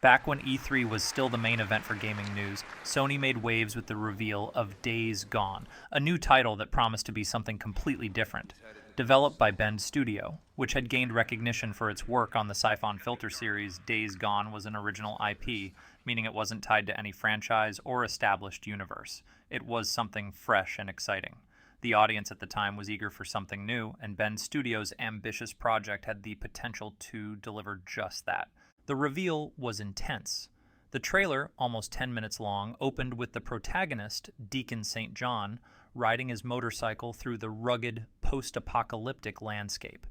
Back when E3 was still the main event for gaming news, Sony made waves with the reveal of Days Gone, a new title that promised to be something completely different. Developed by Bend Studio, which had gained recognition for its work on the Siphon Filter series, Days Gone was an original IP, meaning it wasn't tied to any franchise or established universe. It was something fresh and exciting. The audience at the time was eager for something new, and Bend Studio's ambitious project had the potential to deliver just that. The reveal was intense. The trailer, almost 10 minutes long, opened with the protagonist, Deacon St. John, riding his motorcycle through the rugged, post-apocalyptic landscape.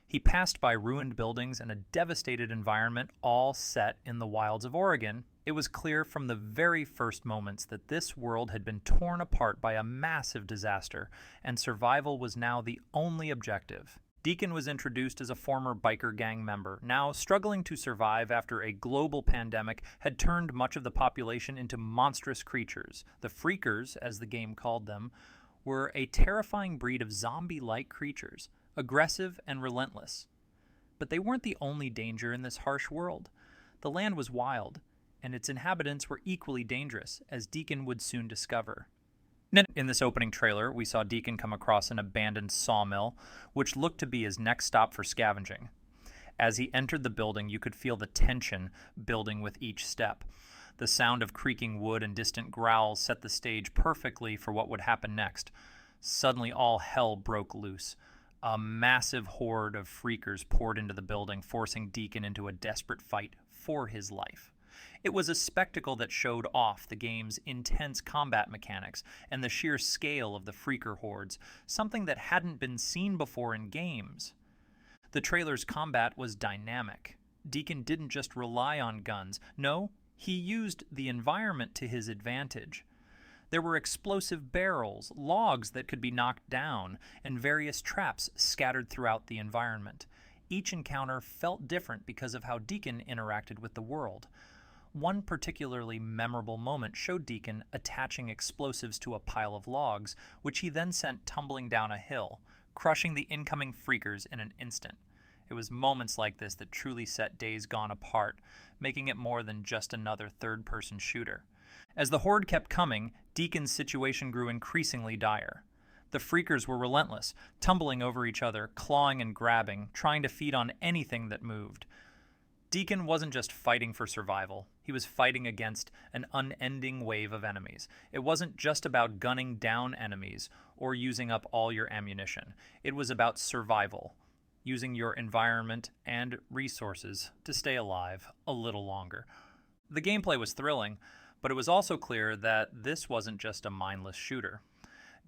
He passed by ruined buildings and a devastated environment, all set in the wilds of Oregon. It was clear from the very first moments that this world had been torn apart by a massive disaster, and survival was now the only objective. Deacon was introduced as a former biker gang member, now struggling to survive after a global pandemic had turned much of the population into monstrous creatures. The Freakers, as the game called them, were a terrifying breed of zombie-like creatures, aggressive and relentless. But they weren't the only danger in this harsh world. The land was wild, and its inhabitants were equally dangerous, as Deacon would soon discover. In this opening trailer, we saw Deacon come across an abandoned sawmill, which looked to be his next stop for scavenging. As he entered the building, you could feel the tension building with each step. The sound of creaking wood and distant growls set the stage perfectly for what would happen next. Suddenly, all hell broke loose. A massive horde of freakers poured into the building, forcing Deacon into a desperate fight for his life. It was a spectacle that showed off the game's intense combat mechanics and the sheer scale of the freaker hordes, something that hadn't been seen before in games. The trailer's combat was dynamic. Deacon didn't just rely on guns. No, he used the environment to his advantage. There were explosive barrels, logs that could be knocked down, and various traps scattered throughout the environment. Each encounter felt different because of how Deacon interacted with the world. One particularly memorable moment showed Deacon attaching explosives to a pile of logs, which he then sent tumbling down a hill, crushing the incoming freakers in an instant. It was moments like this that truly set Days Gone apart, making it more than just another third-person shooter. As the horde kept coming, Deacon's situation grew increasingly dire. The freakers were relentless, tumbling over each other, clawing and grabbing, trying to feed on anything that moved. Deacon wasn't just fighting for survival. He was fighting against an unending wave of enemies. It wasn't just about gunning down enemies or using up all your ammunition. It was about survival, using your environment and resources to stay alive a little longer. The gameplay was thrilling, but it was also clear that this wasn't just a mindless shooter.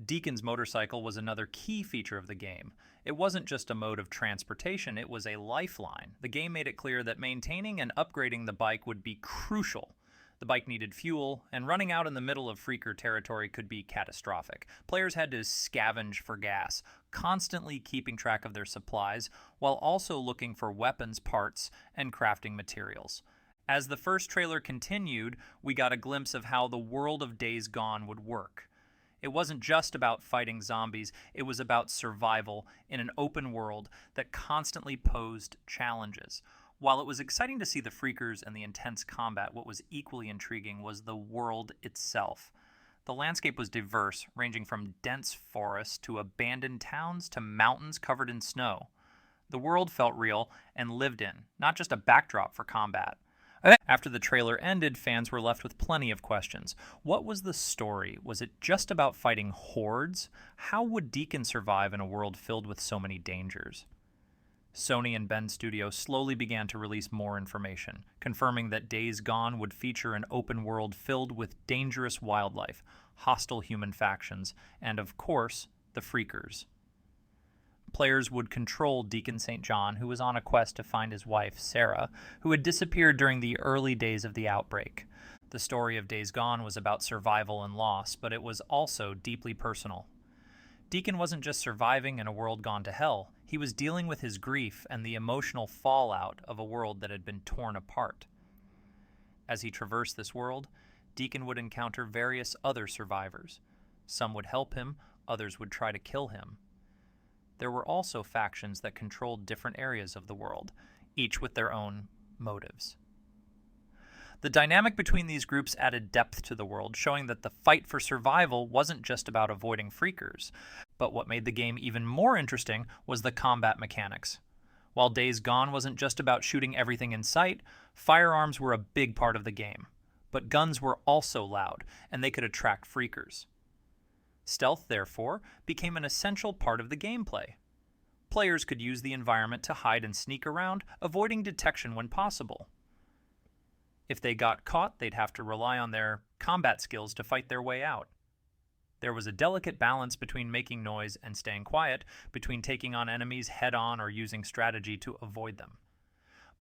Deacon's motorcycle was another key feature of the game. It wasn't just a mode of transportation, it was a lifeline. The game made it clear that maintaining and upgrading the bike would be crucial. The bike needed fuel, and running out in the middle of freaker territory could be catastrophic. Players had to scavenge for gas, constantly keeping track of their supplies, while also looking for weapons parts and crafting materials. As the first trailer continued, we got a glimpse of how the world of Days Gone would work. It wasn't just about fighting zombies, it was about survival in an open world that constantly posed challenges. While it was exciting to see the freakers and the intense combat, what was equally intriguing was the world itself. The landscape was diverse, ranging from dense forests to abandoned towns to mountains covered in snow. The world felt real and lived in, not just a backdrop for combat. After the trailer ended, fans were left with plenty of questions. What was the story? Was it just about fighting hordes? How would Deacon survive in a world filled with so many dangers? Sony and Bend Studio slowly began to release more information, confirming that Days Gone would feature an open world filled with dangerous wildlife, hostile human factions, and of course, the Freakers. Players would control Deacon St. John, who was on a quest to find his wife, Sarah, who had disappeared during the early days of the outbreak. The story of Days Gone was about survival and loss, but it was also deeply personal. Deacon wasn't just surviving in a world gone to hell. He was dealing with his grief and the emotional fallout of a world that had been torn apart. As he traversed this world, Deacon would encounter various other survivors. Some would help him, others would try to kill him. There were also factions that controlled different areas of the world, each with their own motives. The dynamic between these groups added depth to the world, showing that the fight for survival wasn't just about avoiding freakers. But what made the game even more interesting was the combat mechanics. While Days Gone wasn't just about shooting everything in sight, firearms were a big part of the game. But guns were also loud, and they could attract freakers. Stealth, therefore, became an essential part of the gameplay. Players could use the environment to hide and sneak around, avoiding detection when possible. If they got caught, they'd have to rely on their combat skills to fight their way out. There was a delicate balance between making noise and staying quiet, between taking on enemies head-on or using strategy to avoid them.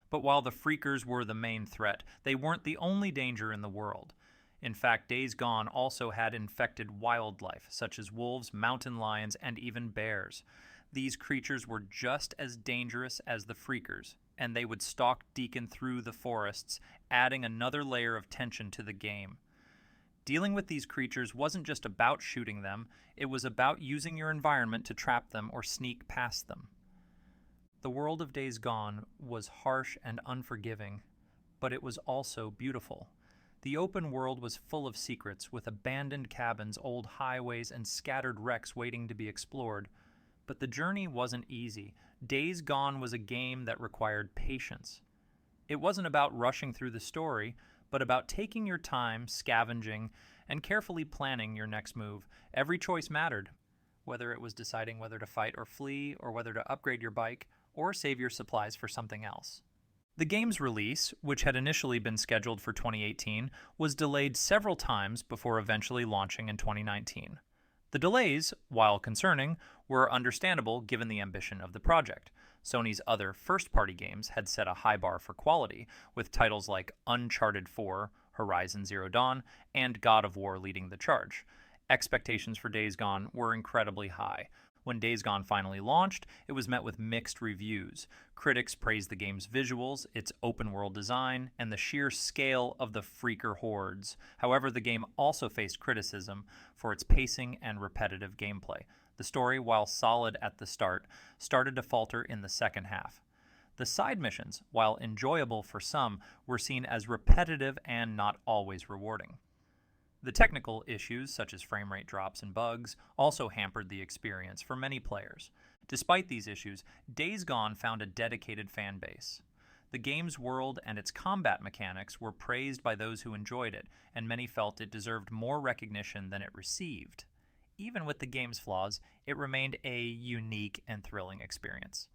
But while the freakers were the main threat, they weren't the only danger in the world. In fact, Days Gone also had infected wildlife, such as wolves, mountain lions, and even bears. These creatures were just as dangerous as the freakers, and they would stalk Deacon through the forests, adding another layer of tension to the game. Dealing with these creatures wasn't just about shooting them, it was about using your environment to trap them or sneak past them. The world of Days Gone was harsh and unforgiving, but it was also beautiful. The open world was full of secrets, with abandoned cabins, old highways, and scattered wrecks waiting to be explored. But the journey wasn't easy. Days Gone was a game that required patience. It wasn't about rushing through the story, but about taking your time, scavenging, and carefully planning your next move. Every choice mattered, whether it was deciding whether to fight or flee, or whether to upgrade your bike, or save your supplies for something else. The game's release, which had initially been scheduled for 2018, was delayed several times before eventually launching in 2019. The delays, while concerning, were understandable given the ambition of the project. Sony's other first-party games had set a high bar for quality, with titles like Uncharted 4, Horizon Zero Dawn, and God of War leading the charge. Expectations for Days Gone were incredibly high. When Days Gone finally launched, it was met with mixed reviews. Critics praised the game's visuals, its open-world design, and the sheer scale of the freaker hordes. However, the game also faced criticism for its pacing and repetitive gameplay. The story, while solid at the start, started to falter in the second half. The side missions, while enjoyable for some, were seen as repetitive and not always rewarding. The technical issues, such as frame rate drops and bugs, also hampered the experience for many players. Despite these issues, Days Gone found a dedicated fan base. The game's world and its combat mechanics were praised by those who enjoyed it, and many felt it deserved more recognition than it received. Even with the game's flaws, it remained a unique and thrilling experience.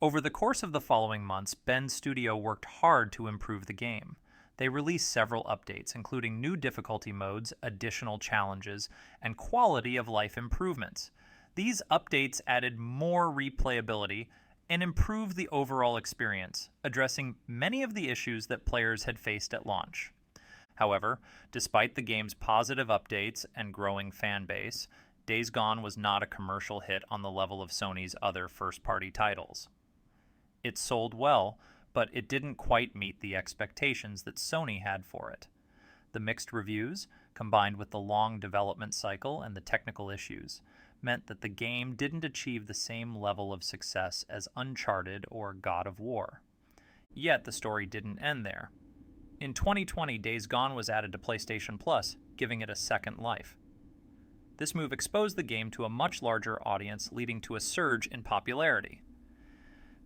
Over the course of the following months, Bend Studio worked hard to improve the game. They released several updates, including new difficulty modes, additional challenges, and quality of life improvements. These updates added more replayability and improved the overall experience, addressing many of the issues that players had faced at launch. However, despite the game's positive updates and growing fan base, Days Gone was not a commercial hit on the level of Sony's other first-party titles. It sold well, but it didn't quite meet the expectations that Sony had for it. The mixed reviews, combined with the long development cycle and the technical issues, meant that the game didn't achieve the same level of success as Uncharted or God of War. Yet the story didn't end there. In 2020, Days Gone was added to PlayStation Plus, giving it a second life. This move exposed the game to a much larger audience, leading to a surge in popularity.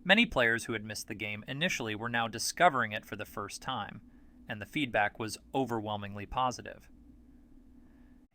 Many players who had missed the game initially were now discovering it for the first time, and the feedback was overwhelmingly positive.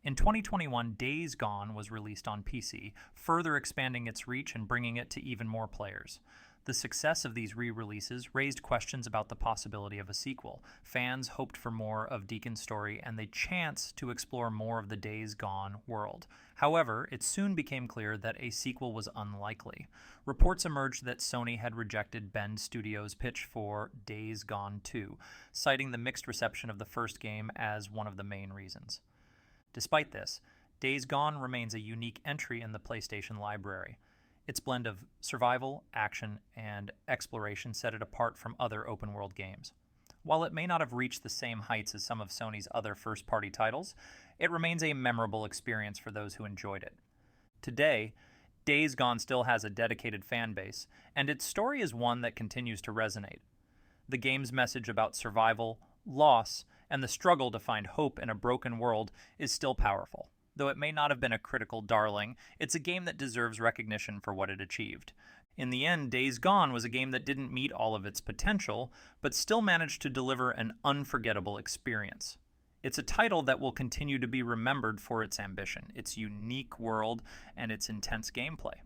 In 2021, Days Gone was released on PC, further expanding its reach and bringing it to even more players. The success of these re-releases raised questions about the possibility of a sequel. Fans hoped for more of Deacon's story and the chance to explore more of the Days Gone world. However, it soon became clear that a sequel was unlikely. Reports emerged that Sony had rejected Bend Studios' pitch for Days Gone 2, citing the mixed reception of the first game as one of the main reasons. Despite this, Days Gone remains a unique entry in the PlayStation library. Its blend of survival, action, and exploration set it apart from other open-world games. While it may not have reached the same heights as some of Sony's other first-party titles, it remains a memorable experience for those who enjoyed it. Today, Days Gone still has a dedicated fan base, and its story is one that continues to resonate. The game's message about survival, loss, and the struggle to find hope in a broken world is still powerful. Though it may not have been a critical darling, it's a game that deserves recognition for what it achieved. In the end, Days Gone was a game that didn't meet all of its potential, but still managed to deliver an unforgettable experience. It's a title that will continue to be remembered for its ambition, its unique world, and its intense gameplay.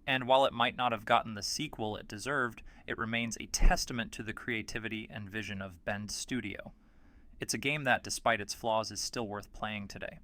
And while it might not have gotten the sequel it deserved, it remains a testament to the creativity and vision of Bend Studio. It's a game that, despite its flaws, is still worth playing today.